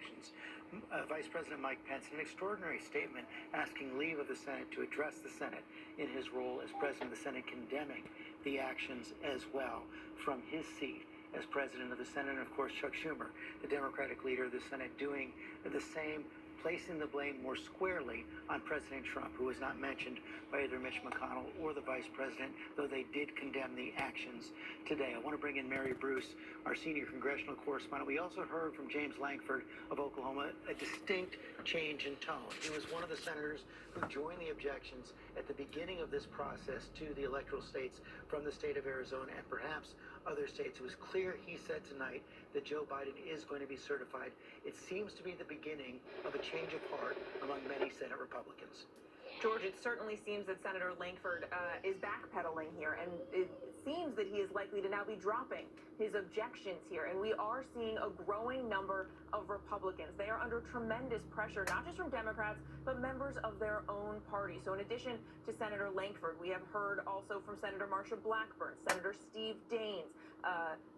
actions. Vice President Mike Pence, an extraordinary statement asking leave of the Senate to address the Senate in his role as President of the Senate, condemning the actions as well from his seat as President of the Senate. And of course, Chuck Schumer, the Democratic leader of the Senate, doing the same, placing the blame more squarely on President Trump, who was not mentioned by either Mitch McConnell or the Vice President, though they did condemn the actions today. I want to bring in Mary Bruce, our senior congressional correspondent. We also heard from James Lankford of Oklahoma, a distinct change in tone. He was one of the senators who joined the objections at the beginning of this process to the electoral states from the state of Arizona and perhaps other states. It was clear, he said tonight, that Joe Biden is going to be certified. It seems to be the beginning of a change of heart among many Senate Republicans. George, it certainly seems that Senator Lankford is backpedaling here, and it seems that he is likely to now be dropping his objections here. And we are seeing a growing number of Republicans. They are under tremendous pressure, not just from Democrats, but members of their own party. So in addition to Senator Lankford, we have heard also from Senator Marsha Blackburn, Senator Steve Daines,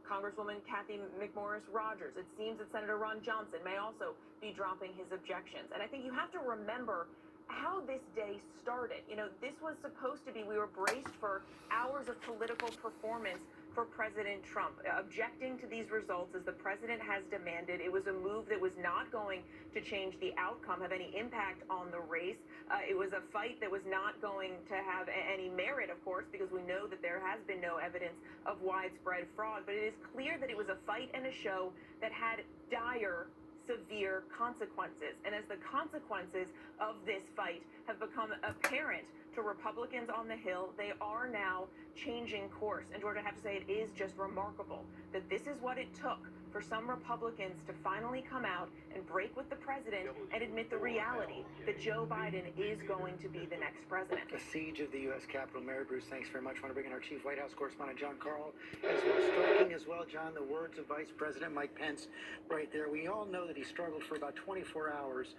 Congresswoman Kathy McMorris Rogers. It seems that Senator Ron Johnson may also be dropping his objections. And I think you have to remember how this day started. You know, this was supposed to be, we were braced for hours of political performance for President Trump, objecting to these results as the president has demanded. It was a move that was not going to change the outcome, have any impact on the race. It was a fight that was not going to have any merit, of course, because we know that there has been no evidence of widespread fraud. But it is clear that it was a fight and a show that had dire, severe consequences. And as the consequences of this fight have become apparent to Republicans on the Hill, they are now changing course. And George, I have to say, it is just remarkable that this is what it took for some Republicans to finally come out and break with the president and admit the reality that Joe Biden is going to be the next president. The siege of the U.S. Capitol. Mary Bruce, thanks very much. I want to bring in our chief White House correspondent, John Carl, as well. Striking as well, John, the words of Vice President Mike Pence right there. We all know that he struggled for about 24 hours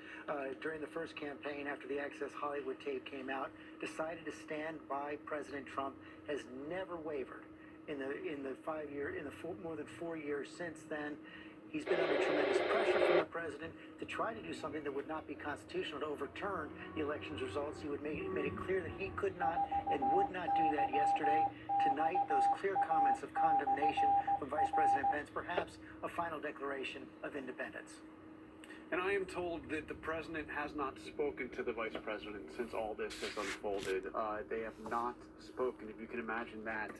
during the first campaign after the Access Hollywood tape came out, decided to stand by President Trump, has never wavered. In the more than 4 years since then, he's been under tremendous pressure from the president to try to do something that would not be constitutional, to overturn the election's results. He made it clear that he could not and would not do that yesterday. Tonight, those clear comments of condemnation from Vice President Pence, perhaps a final declaration of independence. And I am told that the president has not spoken to the vice president since all this has unfolded. They have not spoken, if you can imagine that,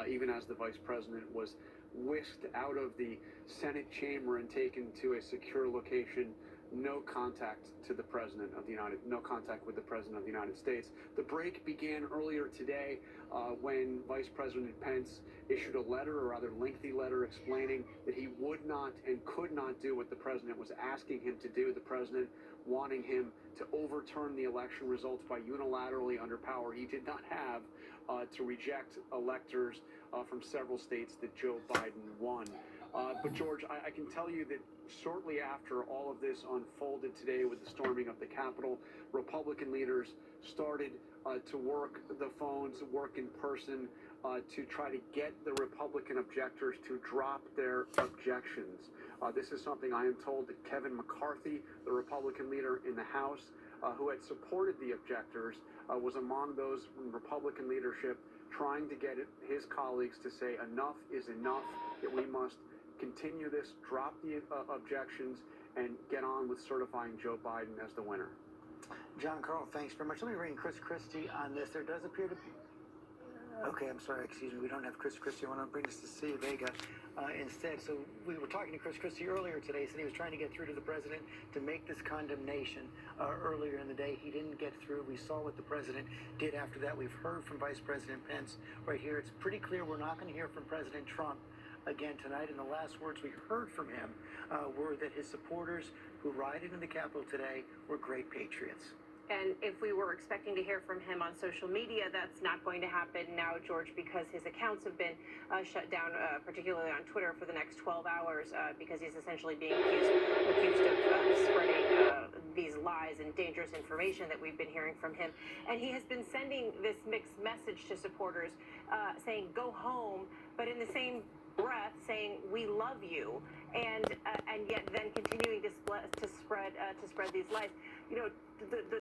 even as the vice president was whisked out of the Senate chamber and taken to a secure location. No contact to the president of the no contact with the president of the United States. The break began earlier today when Vice President Pence issued a letter, or rather lengthy letter, explaining that he would not and could not do what the president was asking him to do. The president wanting him to overturn the election results by unilaterally, under power he did not have, to reject electors from several states that Joe Biden won. But George, I can tell you that shortly after all of this unfolded today with the storming of the Capitol, Republican leaders started to work the phones, work in person, to try to get the Republican objectors to drop their objections. This is something I am told that Kevin McCarthy, the Republican leader in the House, who had supported the objectors, was among those in Republican leadership trying to get his colleagues to say enough is enough, that we must continue this, drop the objections, and get on with certifying Joe Biden as the winner. John Carl, thanks very much. Let me bring Chris Christie on this. There does appear to be... Okay, I'm sorry, excuse me. We don't have Chris Christie. I want to bring this to Cia Vega instead. So we were talking to Chris Christie earlier today. Said he was trying to get through to the president to make this condemnation earlier in the day. He didn't get through. We saw what the president did after that. We've heard from Vice President Pence right here. It's pretty clear we're not going to hear from President Trump again tonight. And the last words we heard from him were that his supporters who rioted in the Capitol today were great patriots. And if we were expecting to hear from him on social media, that's not going to happen now, George, because his accounts have been shut down, particularly on Twitter, for the next 12 hours, because he's essentially being accused of spreading these lies and dangerous information that we've been hearing from him. And he has been sending this mixed message to supporters saying, go home, but in the same breath saying we love you, and yet then continuing to spread these lies. You know, the